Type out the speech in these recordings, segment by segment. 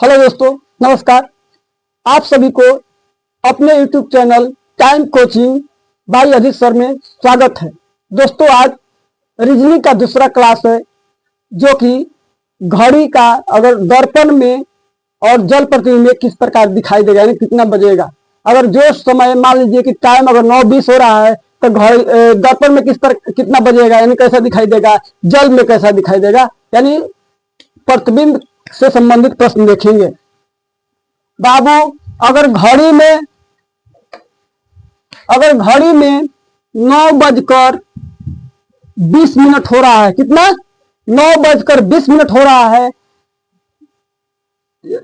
Hello दोस्तों, नमस्कार। आप सभी को अपने YouTube channel time coaching bye Ajit sir में स्वागत है। दोस्तों, आज रीजनिंग का दूसरा क्लास है, जो कि घड़ी का अगर दर्पण में और जल प्रतिबिंब में किस प्रकार दिखाई देगा, यानी कितना बजेगा। अगर जो समय मान लीजिए कि टाइम अगर 9:20 हो रहा है तो घड़ी दर्पण में कितना बजेगा, यानी कैसा दिखाई देगा, जल में कैसा दिखाई देगा, यानी प्रतिबिंब से संबंधित प्रश्न देखेंगे। बाबू, अगर घड़ी में 9:20 हो रहा है, कितना 9:20 हो रहा है,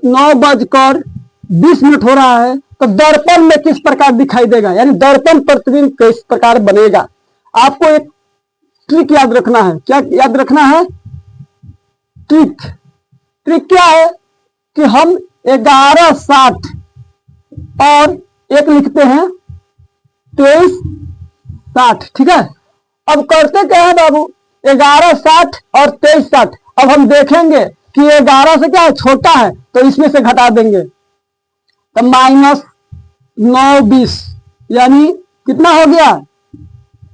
9:20 हो रहा है, तो दर्पण में किस प्रकार दिखाई देगा, यानी दर्पण प्रतिबिंब किस प्रकार बनेगा। आपको एक ट्रिक याद रखना है। क्या याद रखना है? ट्रिक क्या है कि हम 11:60 और एक लिखते हैं 23:60। ठीक है, अब करते क्या है बाबू, 11:60 और 23:60। अब हम देखेंगे कि 11 से क्या है, छोटा है, तो इसमें से घटा देंगे तो -9:20, यानी कितना हो गया,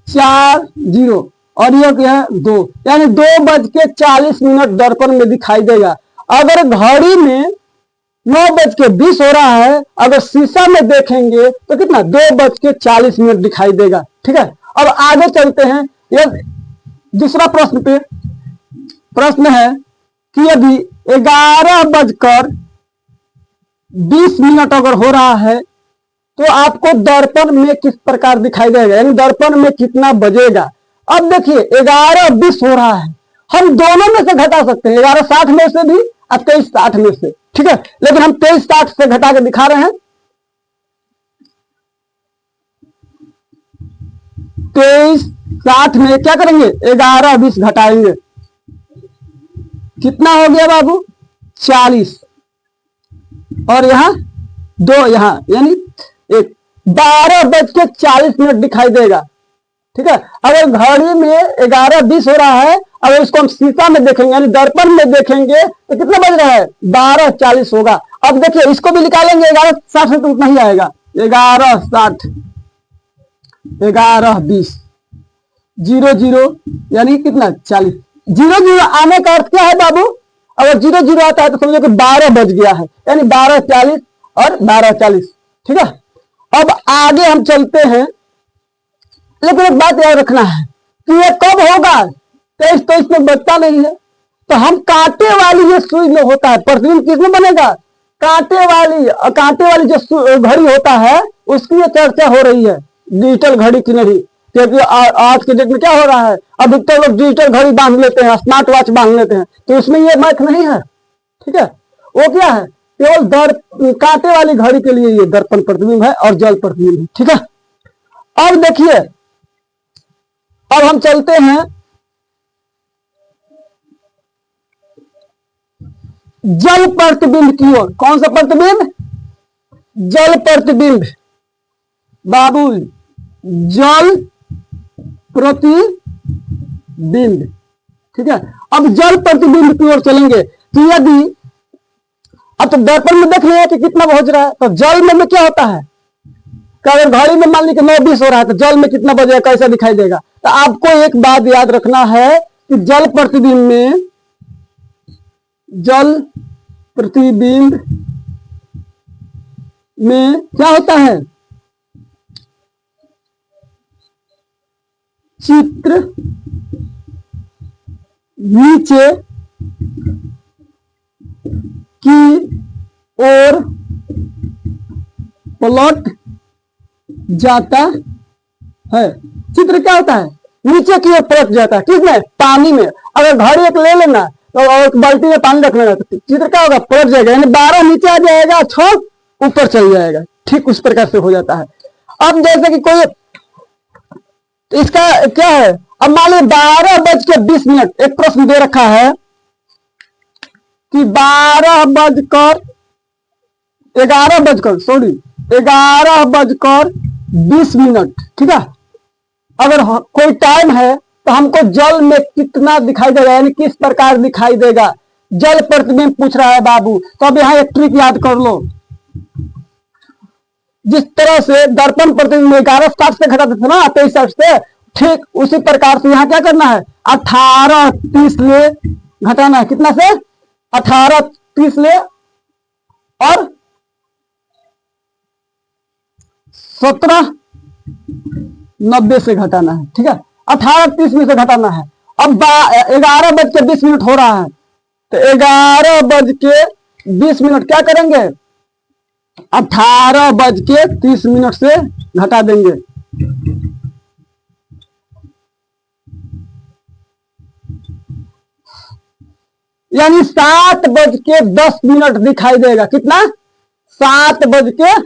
4 0, और ये क्या है 2, यानी 2:40 दर्पण में दिखाई देगा। अगर घड़ी में 9:20 हो रहा है, अगर शीशा में देखेंगे तो कितना 2:40 दिखाई देगा। ठीक है, अब आगे चलते हैं। ये दूसरा प्रश्न है कि यदि 11:20 अगर हो रहा है तो आपको दर्पण में किस प्रकार दिखाई देगा, यानी दर्पण में कितना बजेगा। अब देखिए 11:20 हो रहा है, हम दोनों में से घटा सकते हैं, 11:60 में से भी और 23:60 में से। ठीक है, लेकिन हम 23:60 से घटा के दिखा रहे हैं। 23:60 में क्या करेंगे, 11:20 घटाएंगे, कितना हो गया बाबू, 40, और यहां 2, यहां यानी 1, 12:40 दिखाई देगा। ठीक है, अगर घड़ी में 11:20 हो रहा है, अगर इसको हम शीशा में देखेंगे यानी दर्पण में देखेंगे तो कितना बज रहा है, 12:40 होगा। अब देखिए इसको भी निकालेंगे, 11:60 से तो उतना ही आएगा, 11:60, 11:20, 0 0, यानी कितना 40। 0 0 आने का अर्थ क्या है बाबू, अगर 0 0 आता है तो समझो कि 12 बज गया है, यानी 12:40 और 12:40। ठीक है, अब आगे हम चलते हैं, लेकिन एक बात याद रखना है कि ये कब होगा, 23 तो इसमें बचता नहीं है, तो हम कांटे वाली ये सुई में होता है, प्रतिबिंब किसमें बनेगा, कांटे वाली जो घड़ी होता है उसकी ये चर्चा हो रही है, डिजिटल घड़ी की नहीं। क्योंकि आज के डेट में क्या हो रहा है, अधिकतर लोग डिजिटल घड़ी बांध लेते हैं, स्मार्ट वॉच बांध लेते हैं, तो इसमें ये मैथ नहीं है। ठीक है, वो क्या है, केवल कांटे वाली घड़ी के लिए ये दर्पण प्रतिबिंब है और जल प्रतिबिंब है। ठीक है, अब देखिए, अब हम चलते हैं जल प्रतिबिंब की ओर। कौन सा प्रतिबिंब, जल प्रतिबिंब। बाबू, जल प्रतिबिंब। ठीक है, अब जल प्रतिबिंब की ओर चलेंगे कि यदि अब तो दर्पण में देख लिया कि कितना पहुंच रहा है, तो जल में क्या होता है, अगर घड़ी में मान ली कि 9:20 हो रहा है तो जल में कितना बजेगा, कैसा दिखाई देगा। तो आपको एक बात याद रखना है कि जल प्रतिबिंब में क्या होता है, चित्र नीचे की ओर पलट जाता है। चित्र क्या होता है, नीचे की ओर पलट जाता है। किसमें, पानी में। अगर घड़ी एक ले लेना तो एक बाल्टी में पानी रख लेना, तो चित्र क्या होगा, पलट जाएगा, यानी 12 नीचे आ जाएगा, 6 ऊपर चल जाएगा। ठीक उस प्रकार से हो जाता है। अब जैसे कि कोई इसका क्या है, अब मान लीजिए 12:20, एक प्रश्न दे रखा है कि 11:20। ठीक है, अगर कोई टाइम है तो हमको जल में कितना दिखाई देगा, यानी किस प्रकार दिखाई देगा। जल प्रतिबिंब पूछ रहा है बाबू, तो अब यहाँ एक ट्रिक याद कर लो। जिस तरह से दर्पण प्रतिबिंब 11:60 से घटाते थे ना 23:60 से, ठीक उसी प्रकार से यहाँ क्या करना है, 18:30 ले घटाना है। कितना से? 18:30 ले और 17:90 से घटाना है। ठीक है, 18:30 में से घटाना है। अब 11:20 हो रहा है, तो 11:20 क्या करेंगे, 18:30 से घटा देंगे। यानी 7:10 दिखाई देगा। कितना? 7:10।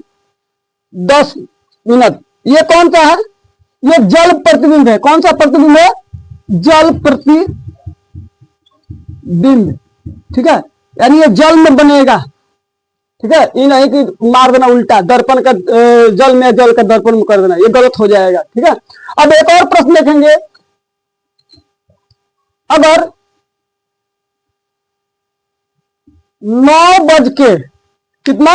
ये कौन सा है? ये जल प्रतिबिंब है। कौन सा प्रतिबिंब है? जल प्रतिबिंब। ठीक है, यानी ये जल में बनेगा। ठीक है, ये नहीं कि मार देना उल्टा, दर्पण का जल में, जल का दर्पण में कर देना, ये गलत हो जाएगा। ठीक है, अब एक और प्रश्न देखेंगे। अगर 9 बज के कितना,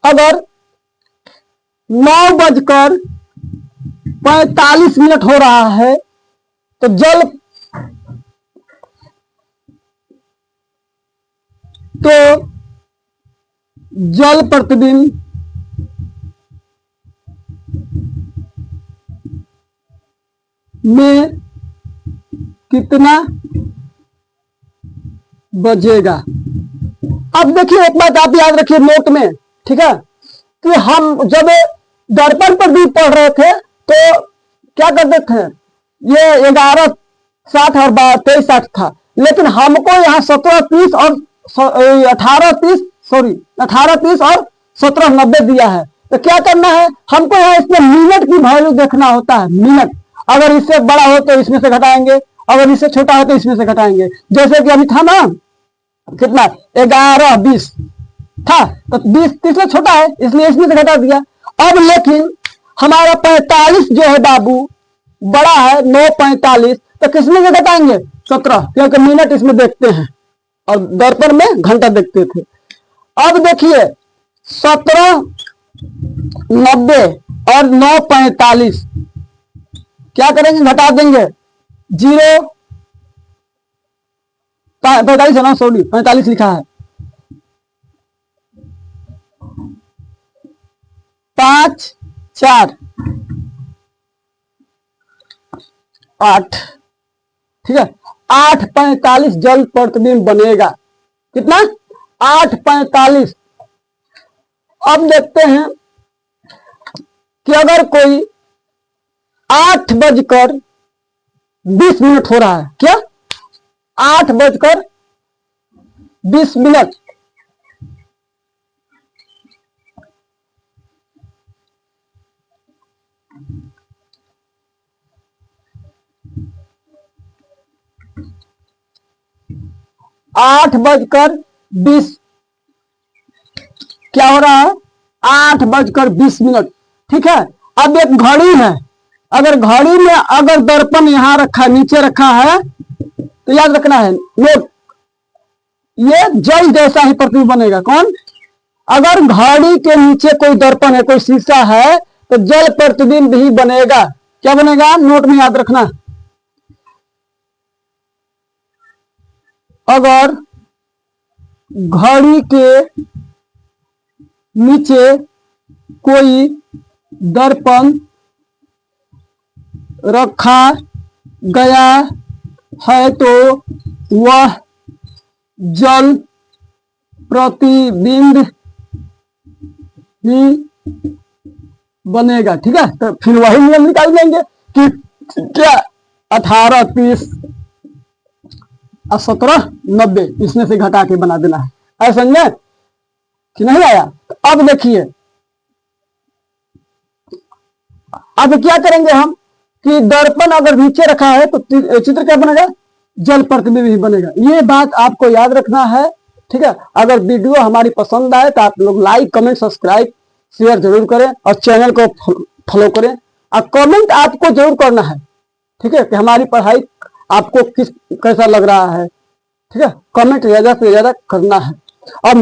अगर 9:45 हो रहा है, तो जल प्रतिबिंब में कितना बजेगा? अब देखिए एक बात आप याद रखिए नोट में। ठीक है, कि हम जब दर्पण पर भी पढ़ रहे थे तो क्या करते थे, ये 11:60 और 23:60 था, लेकिन हमको यहाँ 17:30 और 18:30 और 17:90 दिया है। तो क्या करना है, हमको यहाँ इसमें मिनट की वैल्यू देखना होता है। मिनट अगर इससे बड़ा हो तो इसमें से घटाएंगे, अगर इससे छोटा हो तो इसमें से घटाएंगे। जैसे कि अभी था ना, कितना, 11:20 था, तो 20 से छोटा है इसलिए इसमें से घटा दिया। अब लेकिन हमारा 45 जो है बाबू बड़ा है, 9:45, तो किसमें से घटाएंगे? 17, क्योंकि मिनट इसमें देखते हैं और दर्पण में घंटा देखते थे। अब देखिए 17:90 और 9:45 क्या करेंगे, घटा देंगे। 45 है ना, सॉरी 45 लिखा है। 5 4 8, ठीक है, 8:45 जल प्रतिबिंब बनेगा। कितना? 8:45। अब देखते हैं कि अगर कोई 8:20 हो रहा है, क्या 8:20, 8:20 क्या हो रहा है, 8:20। ठीक है, अब एक घड़ी है, अगर घड़ी में अगर दर्पण यहां रखा, नीचे रखा है, तो याद रखना है नोट, ये जल जैसा ही प्रतिबिंब बनेगा। कौन? अगर घड़ी के नीचे कोई दर्पण है, कोई शीशा है, तो जल प्रतिबिंब ही बनेगा। क्या बनेगा? नोट में याद रखना। अगर घड़ी के नीचे कोई दर्पण रखा गया है तो वह जल प्रतिबिंब ही बनेगा। ठीक है, तो फिर वही नियम निकाल लेंगे कि क्या 18:30 और 17:90 इसमें से घटा के बना देना है। ऐसा समझे कि नहीं आया? अब देखिए, अब क्या करेंगे हम कि दर्पण अगर नीचे रखा है तो चित्र क्या बनेगा? जल प्रतिबिंब ही बनेगा। ये बात आपको याद रखना है। ठीक है, अगर वीडियो हमारी पसंद आए तो आप लोग लाइक, कमेंट, सब्सक्राइब, शेयर जरूर करें और चैनल को फॉलो करें। और कमेंट आपको जरूर करना है, ठीक है, कि हमारी पढ़ाई आपको कैसा लग रहा है, ठीक है। कमेंट ज्यादा से ज्यादा करना है। और